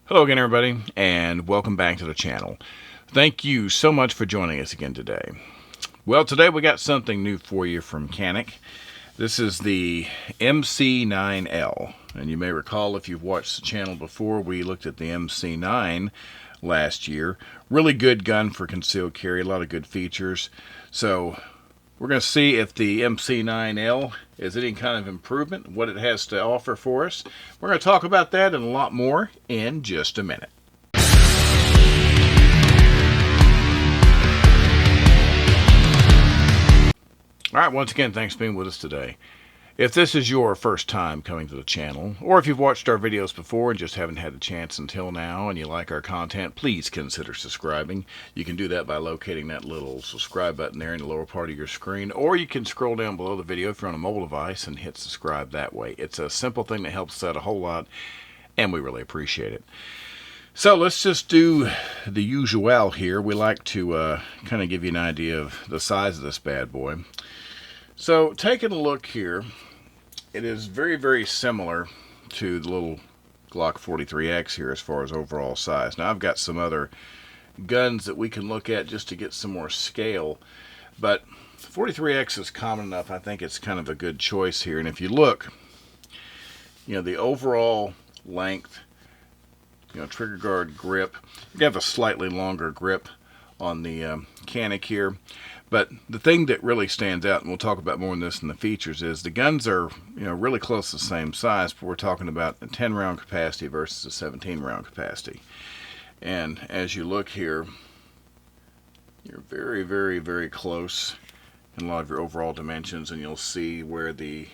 Hello again, everybody, and welcome back to the channel. Thank you so much for joining us again today. Well, today we got something new for you from CANIK. This is the MC9L, and you may recall if you've watched the channel before, we looked at the MC9 last year. Really good gun for concealed carry, a lot of good features. So we're going to see if the MC9L is any kind of improvement, what it has to offer for us. We're going to talk about that and a lot more in just a minute. All right, once again, thanks for being with us today. If this is your first time coming to the channel, or if you've watched our videos before and just haven't had the chance until now and you like our content, please consider subscribing. You can do that by locating that little subscribe button there in the lower part of your screen, or you can scroll down below the video if you're on a mobile device and hit subscribe that way. It's a simple thing that helps us out a whole lot, and we really appreciate it. So let's just do the usual here. We like to kind of give you an idea of the size of this bad boy. So taking a look here, it is very, very similar to the little Glock 43X here as far as overall size. Now I've got some other guns that we can look at just to get some more scale, but 43X is common enough. I think it's kind of a good choice here. And if you look, the overall length, trigger guard grip, you have a slightly longer grip on the CANIK here. But the thing that really stands out, and we'll talk about more on this in the features, is the guns are really close to the same size, but we're talking about a 10 round capacity versus a 17 round capacity. And as you look here, you're very, very, very close in a lot of your overall dimensions, and you'll see where the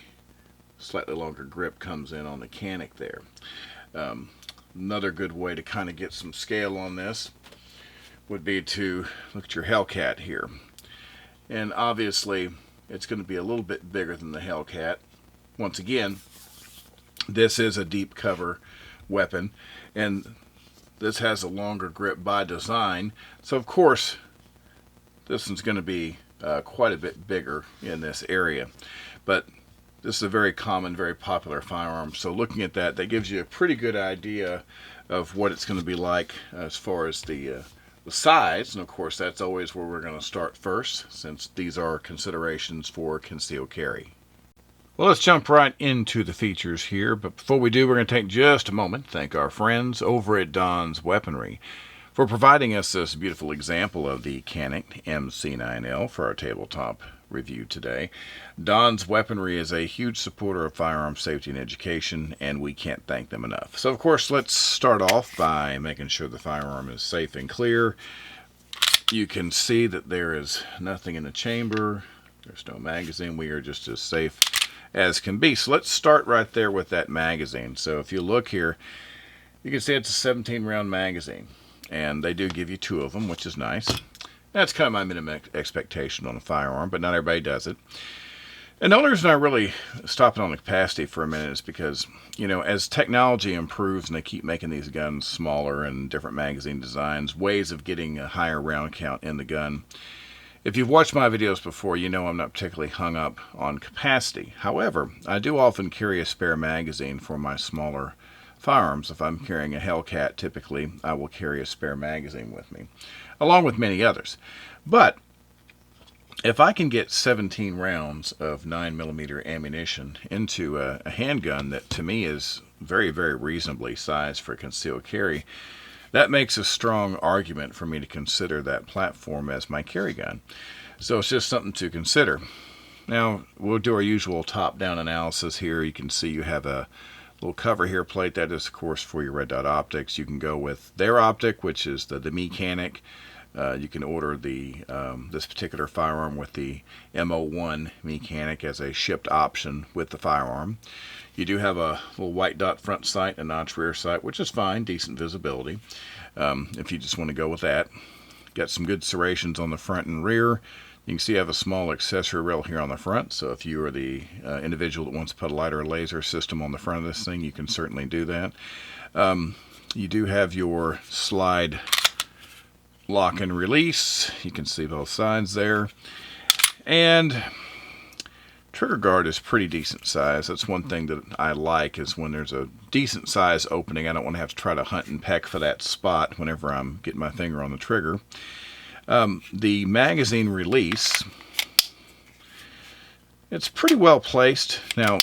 slightly longer grip comes in on the CANIK there. Another good way to kind of get some scale on this would be to look at your Hellcat here. And obviously, it's going to be a little bit bigger than the Hellcat. Once again, this is a deep cover weapon, and this has a longer grip by design. So, of course, this one's going to be quite a bit bigger in this area. But this is a very common, very popular firearm. So looking at that, that gives you a pretty good idea of what it's going to be like as far as the size, and of course that's always where we're going to start first, since these are considerations for concealed carry. Well, let's jump right into the features here, but before we do, we're going to take just a moment to thank our friends over at Don's Weaponry for providing us this beautiful example of the CANIK MC9L for our tabletop review today. Don's Weaponry is a huge supporter of firearm safety and education, and we can't thank them enough. So of course, let's start off by making sure the firearm is safe and clear. You can see that there is nothing in the chamber. There's no magazine. We are just as safe as can be. So let's start right there with that magazine. So if you look here, you can see it's a 17 round magazine, and they do give you 2 of them, which is nice. That's kind of my minimum expectation on a firearm, but not everybody does it. And the only reason I really stopped on the capacity for a minute is because, as technology improves and they keep making these guns smaller and different magazine designs, ways of getting a higher round count in the gun. If you've watched my videos before, you know I'm not particularly hung up on capacity. However, I do often carry a spare magazine for my smaller firearms. If I'm carrying a Hellcat, typically I will carry a spare magazine with me, along with many others. But if I can get 17 rounds of 9mm ammunition into a handgun that to me is very, very reasonably sized for concealed carry, that makes a strong argument for me to consider that platform as my carry gun. So it's just something to consider. Now, we'll do our usual top-down analysis here. You can see you have a little cover here plate. That is, of course, for your red dot optics. You can go with their optic, which is the CANIK. You can order the this particular firearm with the M01 CANIK as a shipped option with the firearm. You do have a little white dot front sight and notch rear sight, which is fine, decent visibility. If you just want to go with that. Got some good serrations on the front and rear. You can see I have a small accessory rail here on the front, so if you are the individual that wants to put a light or a laser system on the front of this thing, you can certainly do that. You do have your slide lock and release. You can see both sides there. And trigger guard is pretty decent size. That's one thing that I like, is when there's a decent size opening. I don't want to have to try to hunt and peck for that spot whenever I'm getting my finger on the trigger. The magazine release, it's pretty well placed. Now,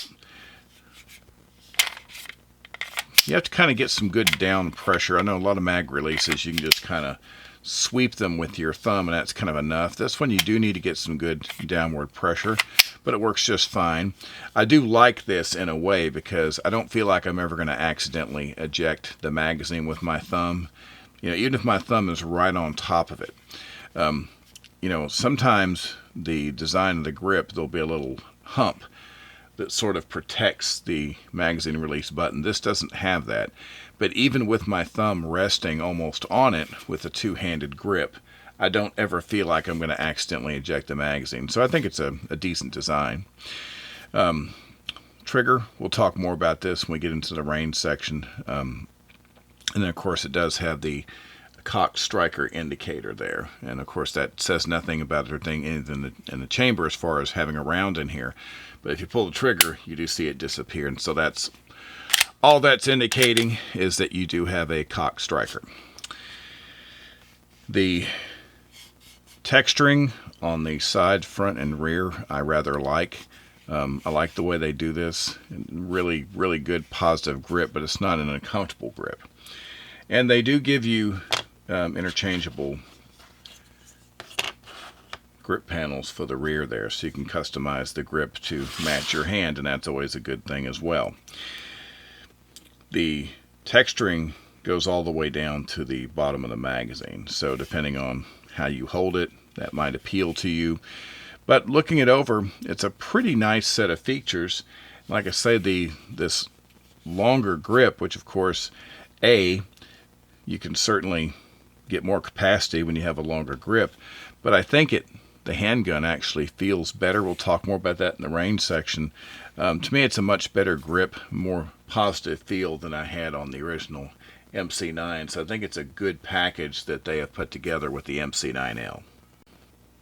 you have to kind of get some good down pressure. I know a lot of mag releases, you can just kind of sweep them with your thumb and that's kind of enough. That's when you do need to get some good downward pressure, but it works just fine. I do like this in a way because I don't feel like I'm ever going to accidentally eject the magazine with my thumb. You know, even if my thumb is right on top of it. You know, sometimes the design of the grip, there'll be a little hump that sort of protects the magazine release button. This doesn't have that. But even with my thumb resting almost on it with a two-handed grip, I don't ever feel like I'm going to accidentally eject the magazine. So I think it's a decent design. Trigger, we'll talk more about this when we get into the range section. And then, of course, it does have the cocked striker indicator there. And, of course, that says nothing about anything in the chamber as far as having a round in here. But if you pull the trigger, you do see it disappear. And so that's all that's indicating, is that you do have a cocked striker. The texturing on the side, front, and rear I rather like. I like the way they do this. Really, really good positive grip, but it's not an uncomfortable grip. And they do give you interchangeable grip panels for the rear there, so you can customize the grip to match your hand, and that's always a good thing as well. The texturing goes all the way down to the bottom of the magazine, so depending on how you hold it, that might appeal to you. But looking it over, it's a pretty nice set of features. Like I say, this longer grip, which of course, you can certainly get more capacity when you have a longer grip, but I think the handgun actually feels better. We'll talk more about that in the range section. To me, it's a much better grip, more positive feel than I had on the original MC9. So I think it's a good package that they have put together with the MC9L.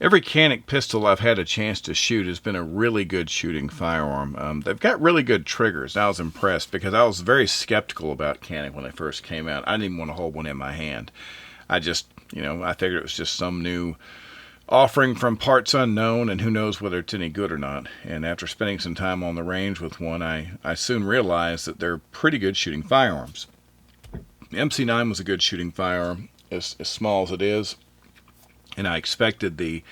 Every CANIK pistol I've had a chance to shoot has been a really good shooting firearm. They've got really good triggers. I was impressed because I was very skeptical about CANIK when they first came out. I didn't even want to hold one in my hand. I just, I figured it was just some new offering from parts unknown, and who knows whether it's any good or not. And after spending some time on the range with one, I soon realized that they're pretty good shooting firearms. The MC9 was a good shooting firearm, as small as it is, and I expected the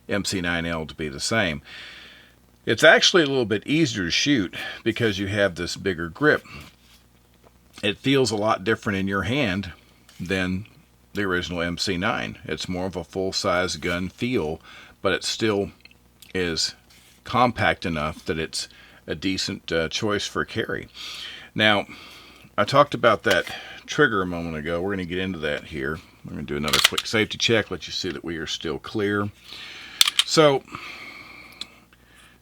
MC9L to be the same. It's actually a little bit easier to shoot because you have this bigger grip. It feels a lot different in your hand than the original MC9. It's more of a full-size gun feel, but it still is compact enough that it's a decent choice for carry. Now, I talked about that trigger a moment ago. We're going to get into that here. We're going to do another quick safety check, let you see that we are still clear. So,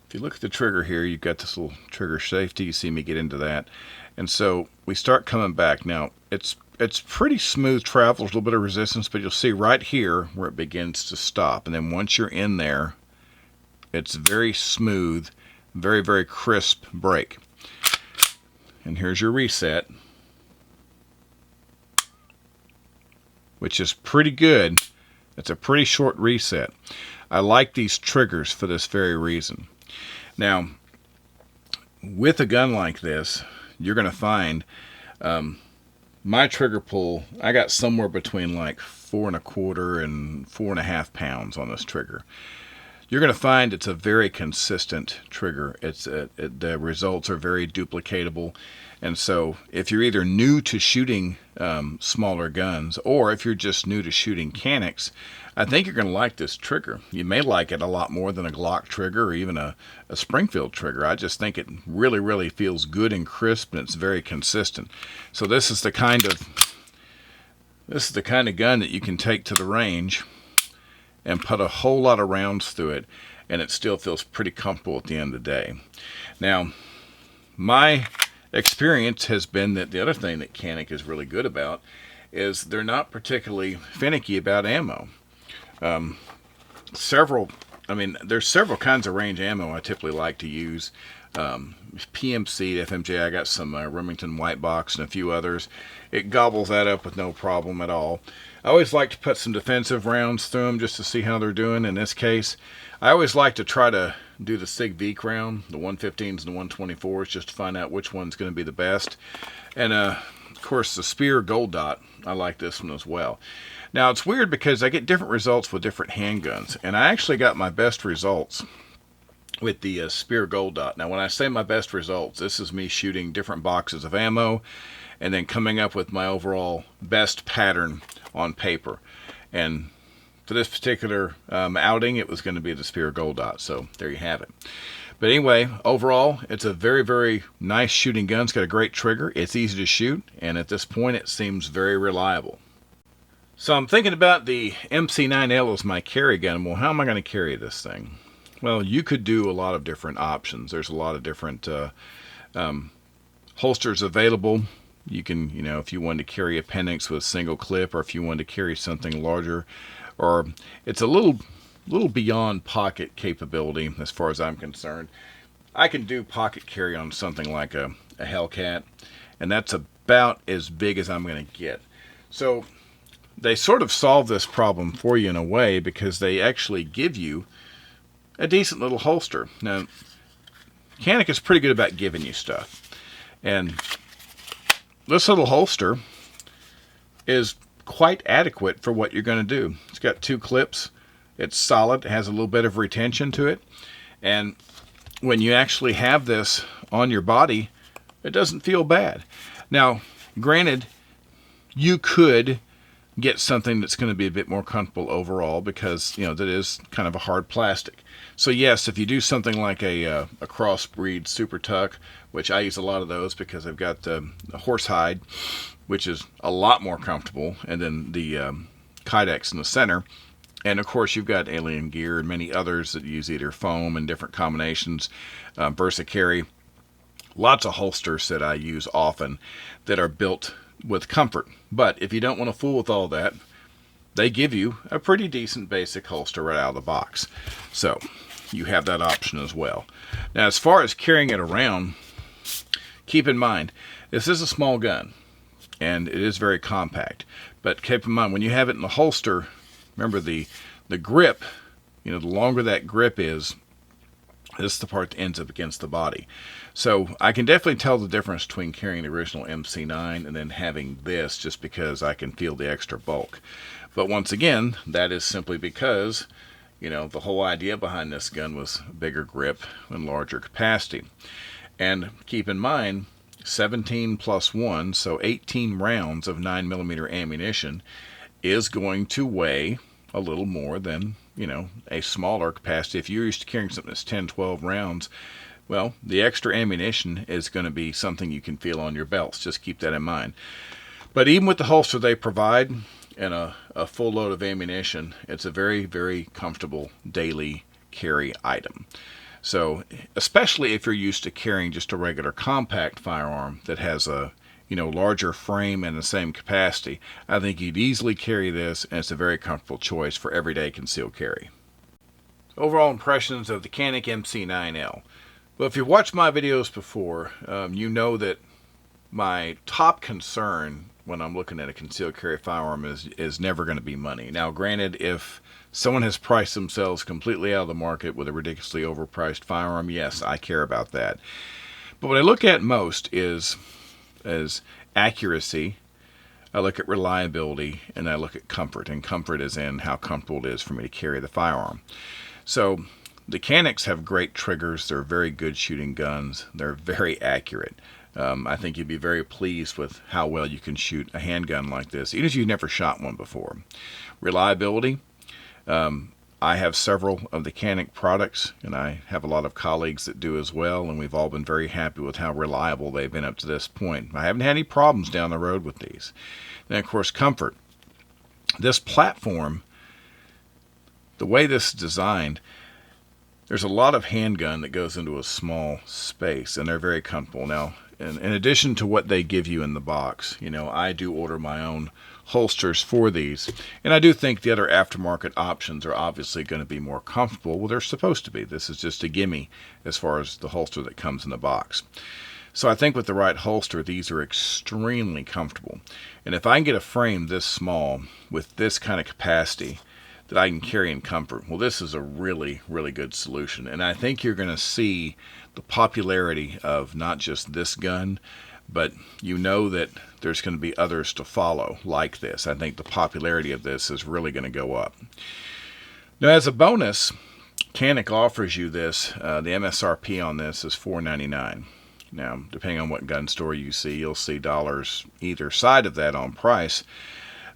if you look at the trigger here, you've got this little trigger safety. You see me get into that. And so, we start coming back. Now, it's pretty smooth travel, a little bit of resistance, but you'll see right here where it begins to stop. And then once you're in there, it's very smooth, very, very crisp break. And here's your reset, which is pretty good. It's a pretty short reset. I like these triggers for this very reason. Now, with a gun like this, you're going to find my trigger pull, I got somewhere between like 4 1/4 and 4.5 pounds on this trigger. You're going to find it's a very consistent trigger. The results are very duplicatable. And so if you're either new to shooting smaller guns, or if you're just new to shooting CANIKs, I think you're going to like this trigger. You may like it a lot more than a Glock trigger or even a Springfield trigger. I just think it really, really feels good and crisp, and it's very consistent. So this is the kind of gun that you can take to the range and put a whole lot of rounds through it, and it still feels pretty comfortable at the end of the day. Now, my experience has been that the other thing that CANIK is really good about is they're not particularly finicky about ammo. Several I mean, there's several kinds of range ammo I typically like to use. PMC, FMJ, I got some Remington White Box and a few others. It gobbles that up with no problem at all. I always like to put some defensive rounds through them just to see how they're doing. In this case, I always like to try to do the Sig Veek round, the 115s and the 124s, just to find out which one's going to be the best. And of course, the Speer Gold Dot, I like this one as well. Now, it's weird because I get different results with different handguns, and I actually got my best results with the Speer Gold Dot. Now, when I say my best results, this is me shooting different boxes of ammo and then coming up with my overall best pattern on paper. And for this particular outing, it was going to be the Speer Gold Dot, so there you have it. But anyway, overall, it's a very, very nice shooting gun. It's got a great trigger. It's easy to shoot, and at this point, it seems very reliable. So I'm thinking about the MC9L as my carry gun. Well, how am I going to carry this thing? Well, you could do a lot of different options. There's a lot of different holsters available. You can, if you wanted to carry appendix with a single clip, or if you wanted to carry something larger, or it's a little beyond pocket capability as far as I'm concerned. I can do pocket carry on something like a Hellcat, and that's about as big as I'm going to get. So they sort of solve this problem for you in a way, because they actually give you a decent little holster. Now, CANIK is pretty good about giving you stuff. And this little holster is quite adequate for what you're going to do. It's got 2 clips. It's solid. It has a little bit of retention to it. And when you actually have this on your body, it doesn't feel bad. Now, granted, you could get something that's going to be a bit more comfortable overall, because that is kind of a hard plastic. So yes, if you do something like a crossbreed Super Tuck, which I use a lot of those because I've got the horse hide, which is a lot more comfortable, and then the Kydex in the center, and of course you've got Alien Gear and many others that use either foam and different combinations, Versa Carry, lots of holsters that I use often that are built with comfort. But if you don't want to fool with all that, they give you a pretty decent basic holster right out of the box. So you have that option as well. Now, as far as carrying it around, keep in mind, this is a small gun, and it is very compact. But keep in mind, when you have it in the holster, remember the grip, the longer that grip is, this is the part that ends up against the body. So I can definitely tell the difference between carrying the original MC9 and then having this, just because I can feel the extra bulk. But once again, that is simply because, the whole idea behind this gun was bigger grip and larger capacity. And keep in mind, 17 plus 1, so 18 rounds of 9mm ammunition is going to weigh a little more than, a smaller capacity. If you're used to carrying something that's 10, 12 rounds, well, the extra ammunition is going to be something you can feel on your belts. Just keep that in mind. But even with the holster they provide and a full load of ammunition, it's a very, very comfortable daily carry item. So, especially if you're used to carrying just a regular compact firearm that has a larger frame and the same capacity, I think you'd easily carry this, and it's a very comfortable choice for everyday concealed carry. Overall impressions of the CANIK MC9L. Well, if you've watched my videos before, you know that my top concern when I'm looking at a concealed carry firearm is never going to be money. Now, granted, if someone has priced themselves completely out of the market with a ridiculously overpriced firearm, yes, I care about that. But what I look at most is accuracy, I look at reliability, and I look at comfort. And comfort is in how comfortable it is for me to carry the firearm. So the CANIKs have great triggers. They're very good shooting guns. They're very accurate. I think you'd be very pleased with how well you can shoot a handgun like this, even if you've never shot one before. Reliability. I have several of the CANIK products, and I have a lot of colleagues that do as well, and we've all been very happy with how reliable they've been up to this point. I haven't had any problems down the road with these. Then, of course, comfort. This platform, the way this is designed, There's a lot of handgun that goes into a small space, and they're very comfortable. Now, in addition to what they give you in the box, I do order my own holsters for these, and I do think the other aftermarket options are obviously going to be more comfortable. Well, they're supposed to be. This is just a gimme as far as the holster that comes in the box. So I think with the right holster, these are extremely comfortable. And if I can get a frame this small with this kind of capacity that I can carry in comfort, well, this is a really, really good solution. And I think you're going to see the popularity of not just this gun, but that there's going to be others to follow like this. I think the popularity of this is really going to go up. Now, as a bonus, CANIK offers you this. The MSRP on this is $4.99. Now, depending on what gun store you see, you'll see dollars either side of that on price.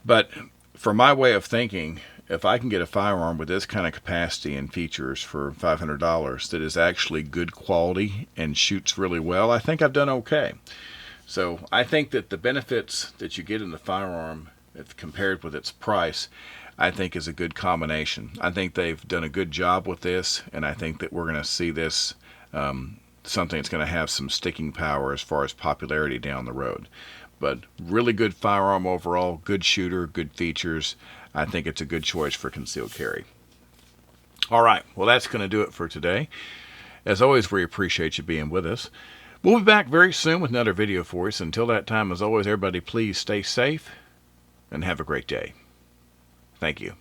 But for my way of thinking, if I can get a firearm with this kind of capacity and features for $500 that is actually good quality and shoots really well, I think I've done okay. So I think that the benefits that you get in the firearm, if compared with its price, I think is a good combination. I think they've done a good job with this, and I think that we're going to see this something that's going to have some sticking power as far as popularity down the road. But really good firearm overall, good shooter, good features. I think it's a good choice for concealed carry. All right, well, that's going to do it for today. As always, we appreciate you being with us. We'll be back very soon with another video for us. Until that time, as always, everybody, please stay safe and have a great day. Thank you.